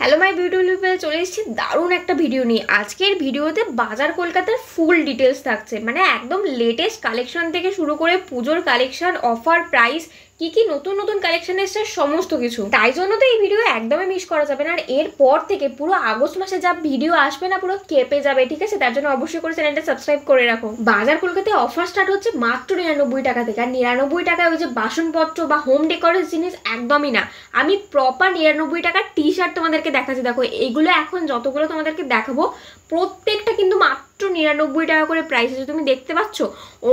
Hello my beautiful people, চলে এসেছি দারুণ একটা ভিডিও নিয়ে। আজকের ভিডিওতে বাজার কলকাতার ফুল ডিটেলস থাকছে, মানে একদম লেটেস্ট কালেকশন থেকে শুরু করে পুজোর কালেকশন, অফার, প্রাইস, কি কি নতুন নতুন কালেকশন এসছে সমস্ত কিছু। তাই জন্য তো এই ভিডিও একদমই মিস করা যাবে না। আর এরপর থেকে পুরো আগস্ট মাসে যা ভিডিও আসবে না, পুরো কেঁপে যাবে, ঠিক আছে? তার জন্য অবশ্যই করে চ্যানেলটা সাবস্ক্রাইব করে রাখো। বাজার কলকাতায় অফার স্টার্ট হচ্ছে মাত্র 99 টাকা থেকে। আর 99 টাকায় ওই যে বাসনপত্র বা হোম ডেকোরের জিনিস একদমই না। আমি প্রপার 99 টাকার টি শার্ট তোমাদেরকে দেখাচ্ছি। দেখো, এগুলো এখন যতগুলো তোমাদেরকে দেখাবো প্রত্যেকটা কিন্তু মাত্র 99 টাকা করে প্রাইস আছে। তুমি দেখতে পাচ্ছ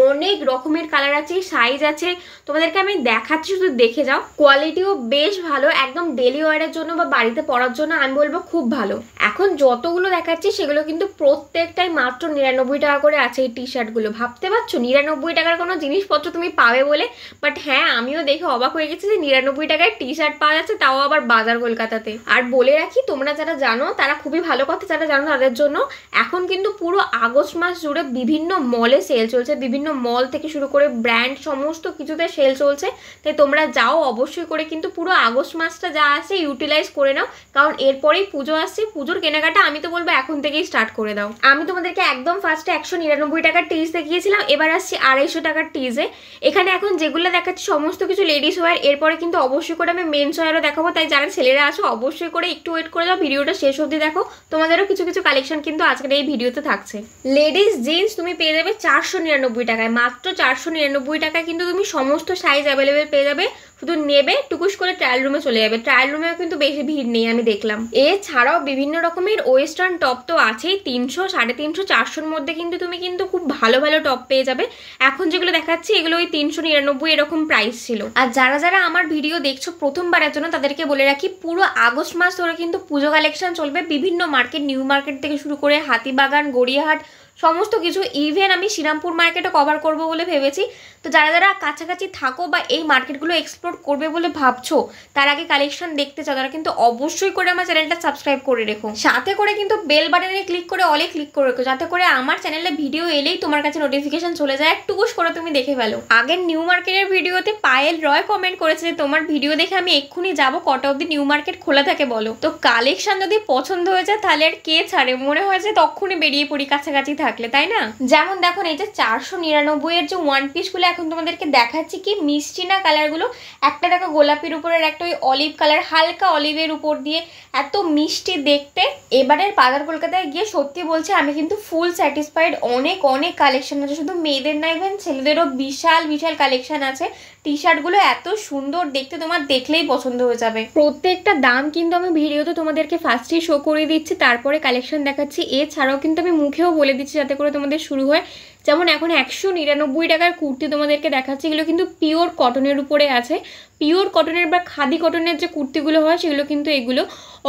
অনেক রকমের কালার আছে, সাইজ আছে, তোমাদেরকে আমি দেখাচ্ছি, শুধু দেখে যাও। কোয়ালিটিও বেশ ভালো, একদম ডেলি ওয়ারের জন্য বা বাড়িতে পরার জন্য আমি বলবো খুব ভালো। এখন যতগুলো দেখাচ্ছি সেগুলো কিন্তু প্রত্যেকটাই মাত্র 99 টাকা করে আছে। এই টি শার্টগুলো ভাবতে পারছো 99 টাকার কোনো জিনিসপত্র তুমি পাবে বলে। বাট হ্যাঁ, আমিও দেখে অবাক হয়ে গেছি যে 99 টাকায় টি শার্ট পাওয়া যাচ্ছে, তাও আবার বাজার কলকাতাতে। আর বলে রাখি, তোমরা যারা জানো তারা খুবই ভালো কথা, যারা জানো তাদের জন্য এখন কিন্তু পুরো আগস্ট মাস জুড়ে বিভিন্ন মলে সেল চলছে। বিভিন্ন মল থেকে শুরু করে ব্র্যান্ড সমস্ত কিছুতে সেল চলছে। তাই তোমরা যাও অবশ্যই করে, কিন্তু পুরো আগস্ট মাসটা যা আছে ইউটিলাইজ করে নাও, কারণ এরপরেই পুজো আসছে। পুজোর কেনাকাটা আমি তো বলবো এখন থেকেই স্টার্ট করে দাও। আমি তোমাদেরকে একদম ফার্স্টে 199 টাকার টিজ দেখিয়েছিলাম, এবার আসছি 250 টাকার টিজে। এখানে এখন যেগুলো দেখাচ্ছি সমস্ত কিছু লেডিস ওয়্যার, এরপরে কিন্তু অবশ্যই করে আমি মেন্স ওয়্যারও দেখাবো। তাই যারা ছেলেরা আছো অবশ্যই করে একটু ওয়েট করে যাও, ভিডিওটা শেষ অবধি দেখো। তোমাদেরও কিছু কিছু কালেকশন কিন্তু আজকের এই ভিডিওতে থাকছে। লেডিস জিন্স তুমি পেয়ে যাবে 499 টাকায়, মাত্র 499 টাকায় কিন্তু তুমি সমস্ত সাইজ অ্যাভেলেবেল পেয়ে যাবে। শুধু নেবে, টুকুস করে ট্রায়াল রুমে চলে যাবে। ট্রায়াল রুমেও কিন্তু বেশি ভিড় নেই, আমি দেখলাম। এছাড়াও বিভিন্ন রকমের ওয়েস্টার্ন টপ তো আছেই, 300, 350, 400-র মধ্যে কিন্তু তুমি কিন্তু খুব ভালো ভালো টপ পেয়ে যাবে। এখন যেগুলো দেখাচ্ছি এগুলো ওই 399 এরকম প্রাইস ছিল। আর যারা যারা আমার ভিডিও দেখছো প্রথমবারের জন্য, তাদেরকে বলে রাখি পুরো আগস্ট মাস ধরে কিন্তু পুজো কালেকশন চলবে। বিভিন্ন মার্কেট, নিউ মার্কেট থেকে শুরু করে হাতিবাগান, গড়িয়াহাট, সমস্ত কিছু। ইভেন আমি শ্রীরামপুর মার্কেটও কভার করব বলে ভেবেছি। তো যারা যারা কাছাকাছি থাকো বা এই মার্কেটগুলো এক্সপ্লোর করবে বলে ভাবছো, তার আগে কালেকশন দেখতে চাও, তারা কিন্তু অবশ্যই করে আমার চ্যানেলটা সাবস্ক্রাইব করে রেখো। সাথে করে কিন্তু বেল বাটনে ক্লিক করে অলে ক্লিক করে রেখো, যাতে করে আমার চ্যানেলে ভিডিও এলেই তোমার কাছে নোটিফিকেশন চলে যায়, একটুকুস করে তুমি দেখে ফেলো। আগের নিউ মার্কেটের ভিডিওতে পায়েল রয় কমেন্ট করেছে যে তোমার ভিডিও দেখে আমি এক্ষুনি যাবো, কটা অব্দি নিউ মার্কেট খোলা থাকে বলো। তো কালেকশন যদি পছন্দ হয়ে যায় তাহলে আর কে ছাড়ে, মনে হয় যে তখনই বেরিয়ে পড়ি কাছাকাছি থাকলে, তাই না? যেমন দেখুন, এই যে 499 এর যে ওয়ান পিসগুলো এখন তোমাদেরকে দেখাচ্ছি, কি মিষ্টি না কালারগুলো। একটা দেখো গোলাপির উপরের, একটা ওই অলিভ কালার, হালকা অলিভের উপর দিয়ে, এত মিষ্টি দেখতে। এবারের বাজার কলকাতায় গিয়ে সত্যি বলছি আমি কিন্তু ফুল স্যাটিসফাইড। অনেক অনেক কালেকশন আছে, শুধু মেয়েদের না, ইভেন ছেলেদেরও বিশাল বিশাল কালেকশন আছে। টি শার্টগুলো এত সুন্দর দেখতে, তোমার দেখলেই পছন্দ হয়ে যাবে। প্রত্যেকটা দাম কিন্তু আমি ভিডিওতে তোমাদেরকে ফার্স্টেই শো করে দিচ্ছি, তারপরে কালেকশন দেখাচ্ছি। এছাড়াও কিন্তু আমি মুখেও বলে দিচ্ছি যাতে করে তোমাদের শুরু হয়। যেমন এখন 199 টাকার কুর্তি তোমাদেরকে দেখাচ্ছি, এগুলো কিন্তু পিওর কটনের উপরে আছে। পিওর কটনের বা খাদি কটনের যে কুর্তিগুলো হয় সেগুলো কিন্তু এগুলো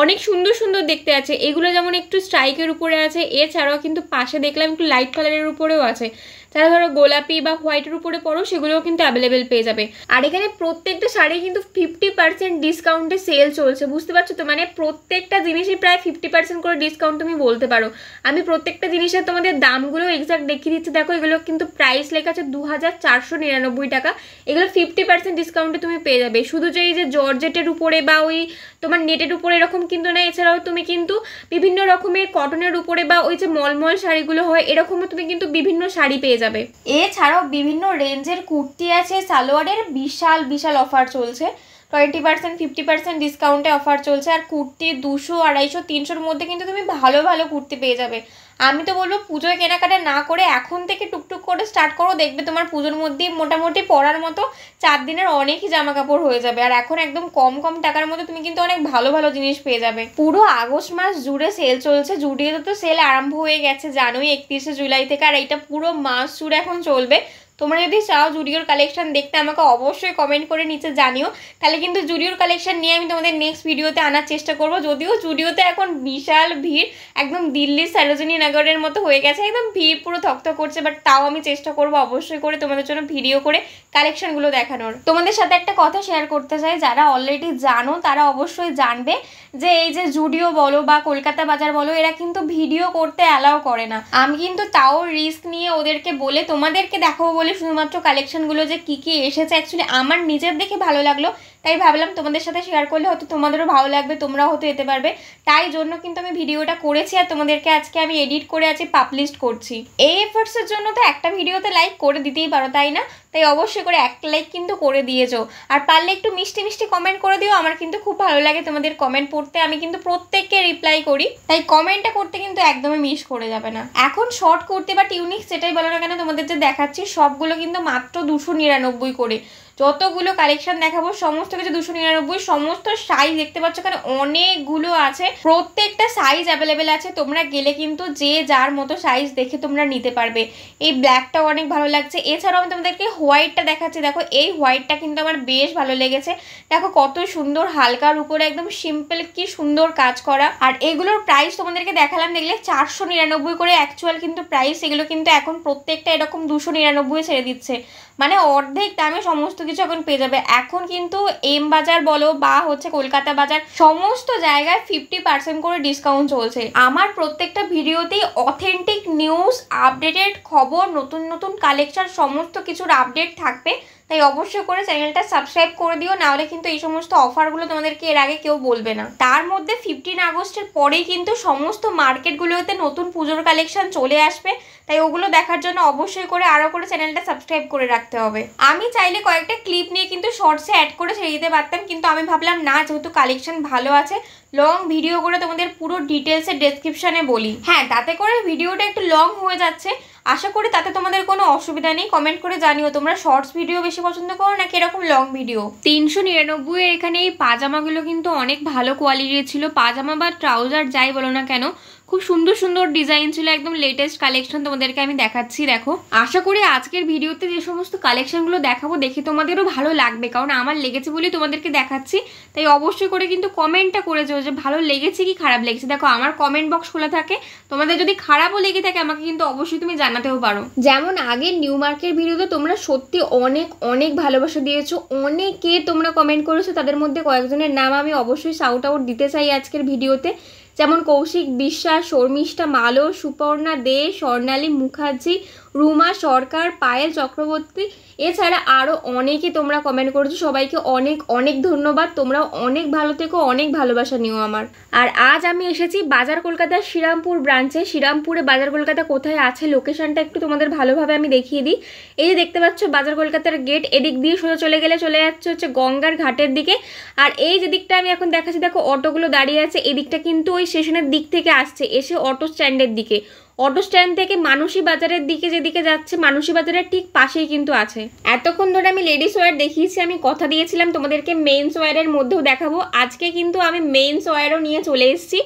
অনেক সুন্দর সুন্দর দেখতে আছে। এগুলো যেমন একটু স্ট্রাইকের উপরে আছে, এছাড়াও কিন্তু পাশে দেখলাম একটু লাইট কালারের উপরেও আছে। যারা ধরো গোলাপি বা হোয়াইটের উপরে পরো সেগুলোও কিন্তু অ্যাভেলেবেল পেয়ে যাবে। আর এখানে প্রত্যেকটা শাড়ি কিন্তু 50% ডিসকাউন্টে সেল চলছে, বুঝতে পারছো তো? মানে প্রত্যেকটা জিনিসই প্রায় 50% করে ডিসকাউন্ট তুমি বলতে পারো। আমি প্রত্যেকটা জিনিসের তোমাদের দামগুলো এক্সাক্ট দেখিয়ে দিচ্ছি। দেখো, এগুলো কিন্তু প্রাইস লেখা আছে 2499 টাকা। এগুলো 50% ডিসকাউন্টে তুমি পেয়ে যাবে। শুধু যে এই যে জর্জেটের উপরে বা ওই তোমার নেটের উপরে এরকম কিন্তু না, এছাড়াও তুমি কিন্তু বিভিন্ন রকমের কটনের উপরে বা ওই যে মলমল শাড়িগুলো হয় এরকমও তুমি কিন্তু বিভিন্ন শাড়ি পেয়ে যাবে। এছাড়াও বিভিন্ন রেঞ্জের কুর্তি আছে, সালোয়ারের বিশাল বিশাল অফার চলছে। 20%, 50% ডিসকাউন্টে অফার চলছে। আর কুর্তি 200, 250, 300-র মধ্যে কিন্তু তুমি ভালো ভালো কুর্তি পেয়ে যাবে। আমি তো বলবো পুজোয় কেনাকাটা না করে এখন থেকে টুকটুক করে স্টার্ট করো, দেখবে তোমার পুজোর মধ্যেই মোটামুটি পরার মতো 4 দিনের অনেকই জামা কাপড় হয়ে যাবে। আর এখন একদম কম কম টাকার মধ্যে তুমি কিন্তু অনেক ভালো ভালো জিনিস পেয়ে যাবে। পুরো আগস্ট মাস জুড়ে সেল চলছে। জুডিওতে তো সেল আরম্ভ হয়ে গেছে জানোই, 31শে জুলাই থেকে। আর এইটা পুরো মাস জুড়ে এখন চলবে। তোমরা যদি চাও জুডিওর কালেকশন দেখতে, আমাকে অবশ্যই কমেন্ট করে নিচে জানিও, তাহলে কিন্তু জুডিওর কালেকশন নিয়ে আমি তোমাদের নেক্সট ভিডিওতে আনার চেষ্টা করব। যদিও জুডিওতে এখন বিশাল ভিড়, একদম দিল্লির সরোজিনী নগরের মতো হয়ে গেছে, একদম ভিড় পুরো থকথক করছে। বাট তাও আমি চেষ্টা করব অবশ্যই করে তোমাদের জন্য ভিডিও করে কালেকশনগুলো দেখানোর। তোমাদের সাথে একটা কথা শেয়ার করতে চাই, যারা অলরেডি জানো তারা অবশ্যই জানবে যে এই যে জুডিও বলো বা কলকাতা বাজার বলো, এরা কিন্তু ভিডিও করতে অ্যালাউ করে না। আমি কিন্তু তাও রিস্ক নিয়ে ওদেরকে বলে তোমাদেরকে দেখাবো বলে শুধুমাত্র কালেকশনগুলো যে কি কি এসেছে। অ্যাকচুয়ালি আমার নিজের দেখে ভালো লাগলো, তাই ভাবলাম তোমাদের সাথে শেয়ার করলে হয়তো তোমাদেরও ভালো লাগবে, তোমরাও হয়তো যেতে পারবে। তাই জন্য কিন্তু আমি ভিডিওটা করেছি আর তোমাদেরকে আজকে আমি এডিট করে আজকে পাবলিশ করছি। এই এফার্টসের জন্য তো একটা ভিডিওতে লাইক করে দিতেই পারো, তাই না? তাই অবশ্যই করে একটা লাইক কিন্তু করে দিয়েছো, আর পারলে একটু মিষ্টি মিষ্টি কমেন্ট করে দিও। আমার কিন্তু খুব ভালো লাগে তোমাদের কমেন্ট পড়তে, আমি কিন্তু প্রত্যেককে রিপ্লাই করি, তাই কমেন্টটা করতে কিন্তু একদমই মিস করে যাবে না। এখন শর্ট কুর্তি বা টিউনিক সেটাই বলো না কেন, তোমাদের যে দেখাচ্ছি সবগুলো কিন্তু মাত্র 299 করে। যতগুলো কালেকশন দেখাবো সমস্ত কিছু 299, সমস্ত সাইজ দেখতে পাচ্ছ এখানে অনেকগুলো আছে, প্রত্যেকটা সাইজ অ্যাভেলেবেল আছে। তোমরা গেলে কিন্তু যে যার মতো সাইজ দেখে তোমরা নিতে পারবে। এই ব্ল্যাকটাও অনেক ভালো লাগছে। এছাড়াও আমি তোমাদেরকে হোয়াইটটা দেখাচ্ছি, দেখো এই হোয়াইটটা কিন্তু আমার বেশ ভালো লেগেছে। দেখো কত সুন্দর, হালকার উপরে একদম সিম্পল, কি সুন্দর কাজ করা। আর এগুলোর প্রাইস তোমাদেরকে দেখালাম, দেখলে 499 করে অ্যাকচুয়াল কিন্তু প্রাইস। এগুলো কিন্তু এখন প্রত্যেকটা এরকম 299 ছেড়ে দিচ্ছে, মানে অর্ধেক দামে সমস্ত কিছু এখন পেয়ে যাবে। এখন কিন্তু এম বাজার বলো বা হচ্ছে কলকাতা বাজার, সমস্ত জায়গায় 50% করে ডিসকাউন্ট চলছে। আমার প্রত্যেকটা ভিডিওতেই অথেন্টিক নিউজ, আপডেটেড খবর, নতুন নতুন কালেকশন, সমস্ত কিছুর আপডেট থাকবে। তাই অবশ্যই করে চ্যানেলটা সাবস্ক্রাইব করে দিও, নাহলে কিন্তু এই সমস্ত অফারগুলো তোমাদেরকে এর আগে কেউ বলবে না। তার মধ্যে 15 আগস্টের পরেই কিন্তু সমস্ত মার্কেটগুলোতে নতুন পুজোর কালেকশন চলে আসবে, তাই ওগুলো দেখার জন্য অবশ্যই করে আরও করে চ্যানেলটা সাবস্ক্রাইব করে রাখতে হবে। আমি চাইলে কয়েকটা ক্লিপ নিয়ে কিন্তু শর্টসে অ্যাড করে ছেড়ে দিতে পারতাম, কিন্তু আমি ভাবলাম না, যেহেতু কালেকশন ভালো আছে লং ভিডিও করে তোমাদের পুরো ডিটেলসে ডেসক্রিপশানে বলি। হ্যাঁ, তাতে করে ভিডিওটা একটু লং হয়ে যাচ্ছে, আশা করি তাতে তোমাদের কোনো অসুবিধা নেই। কমেন্ট করে জানিও তোমরা শর্টস ভিডিও বেশি পছন্দ করো নাকি এরকম লং ভিডিও। 399 এর এখানে এই পাজামাগুলো কিন্তু অনেক ভালো কোয়ালিটির ছিল, পাজামা বা ট্রাউজার যাই বলো না কেন, খুব সুন্দর সুন্দর ডিজাইন ছিল, একদম লেটেস্ট কালেকশন তোমাদেরকে আমি দেখাচ্ছি। দেখো, আশা করি আজকের ভিডিওতে যে সমস্ত কালেকশনগুলো দেখাবো দেখে তোমাদেরও ভালো লাগবে, কারণ আমার লেগেছে বলেই তোমাদেরকে দেখাচ্ছি। তাই অবশ্যই করে কিন্তু কমেন্টটা করে যাও যে ভালো লেগেছে কি খারাপ লেগেছে। দেখো, আমার কমেন্ট বক্স খোলা থাকে, তোমাদের যদি খারাপও লেগে থাকে আমাকে কিন্তু অবশ্যই তুমি জানাতেও পারো। যেমন আগের নিউ মার্কেট ভিডিওতে তোমরা সত্যি অনেক অনেক ভালোবাসা দিয়েছো, অনেকে তোমরা কমেন্ট করেছো, তাদের মধ্যে কয়েকজনের নাম আমি অবশ্যই শাউট আউট দিতে চাই আজকের ভিডিওতে, যেমন কৌশিক বিশ্বাস, শর্মিষ্ঠা মালো, সুপর্ণা দে, স্বর্ণালী মুখার্জি, রুমা সরকার, পায়েল চক্রবর্তী, এছাড়া আরও অনেকে তোমরা কমেন্ট করেছো। সবাইকে অনেক অনেক ধন্যবাদ, তোমরা অনেক ভালো থেকো, অনেক ভালোবাসা নিও আমার। আর আজ আমি এসেছি বাজার কলকাতার শ্রীরামপুর ব্রাঞ্চে। শ্রীরামপুরে বাজার কলকাতা কোথায় আছে লোকেশনটা একটু তোমাদের ভালোভাবে আমি দেখিয়ে দিই। এই যে দেখতে পাচ্ছ বাজার কলকাতার গেট, এদিক দিয়ে সোজা চলে গেলে চলে যাচ্ছে হচ্ছে গঙ্গার ঘাটের দিকে। আর এই যে দিকটা আমি এখন দেখাচ্ছি, দেখো অটোগুলো দাঁড়িয়ে আছে, এদিকটা কিন্তু ওই স্টেশনের দিক থেকে আসছে, এসে অটো স্ট্যান্ডের দিকে। অটো স্ট্যান্ড থেকে মানসী বাজারের দিকে যেদিকে যাচ্ছে, মানসী বাজারের ঠিক পাশেই কিন্তু আছে। এতক্ষণ ধরে আমি লেডিস ওয়্যার দেখিয়েছি, আমি কথা দিয়েছিলাম তোমাদেরকে মেন্স ওয়্যারের মধ্যেও দেখাবো। আজকে কিন্তু আমি মেন্স ওয়্যারও নিয়ে চলে এসেছি।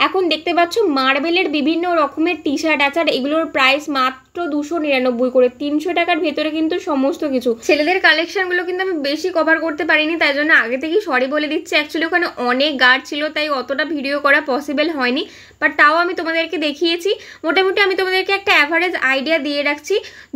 এখন দেখতে পাচ্ছ মার্বেলের বিভিন্ন রকমের টি শার্ট আছে, আর এগুলোর প্রাইস মাত্র 299 করে, 300 টাকার ভেতরে কিন্তু সমস্ত কিছু। ছেলেদের কালেকশনগুলো কিন্তু আমি বেশি কভার করতে পারিনি, তাই জন্য আগে থেকেই সরি বলে দিচ্ছি। অ্যাকচুয়ালি ওখানে অনেক গার্ড ছিল, তাই অতটা ভিডিও করা পসিবল হয়নি, বাট তাও আমি তোমাদেরকে দেখিয়েছি। মোটামুটি আমি তোমাদেরকে একটা অ্যাভারেজ আইডিয়া দিয়ে রাখছি,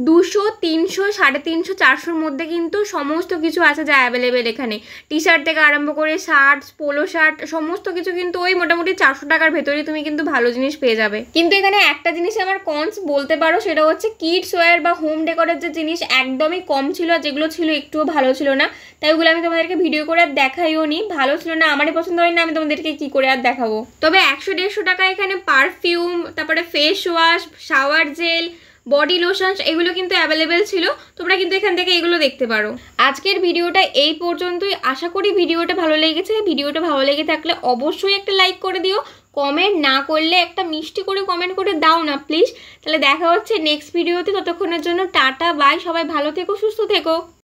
200, 300, 350, 400-র মধ্যে কিন্তু সমস্ত কিছু আছে যা অ্যাভেলেবেল এখানে। টি শার্ট থেকে আরম্ভ করে শার্ট, পোলো শার্ট, সমস্ত কিছু কিন্তু ওই মোটামুটি 400 টাকার ভেতরে তুমি কিন্তু ভালো জিনিস পেয়ে যাবে। কিন্তু এখানে একটা জিনিস আমার কনস বলতে পারো, সেটা হচ্ছে কিডস ওয়্যার বা হোম ডেকোরের যে জিনিস একদমই কম ছিল, আর যেগুলো ছিল একটুও ভালো ছিল না, তাই ওগুলো আমি তোমাদেরকে ভিডিও করে আর দেখাইও নি। ভালো ছিল না, আমারই পছন্দ হয় না, আমি তোমাদেরকে কি করে আর দেখাবো। তবে 100-150 টাকা এখানে পারফিউম, তারপরে face wash, shower gel, body lotion, এগুলো কিন্তু অ্যাভেলেবেল ছিল, তোমরা কিন্তু এখান থেকে এগুলো দেখতে পারো। আজকের ভিডিওটা এই পর্যন্তই, আশা করি ভিডিওটা ভালো লেগেছে। ভিডিওটা ভালো লেগে থাকলে অবশ্যই একটা লাইক করে দিও, কমেন্ট না করলে একটা মিষ্টি করে কমেন্ট করে দাও না প্লিজ। তাহলে দেখা হচ্ছে নেক্সট ভিডিওতে, ততক্ষণের জন্য টাটা বাই, সবাই ভালো থেকো, সুস্থ থেকো।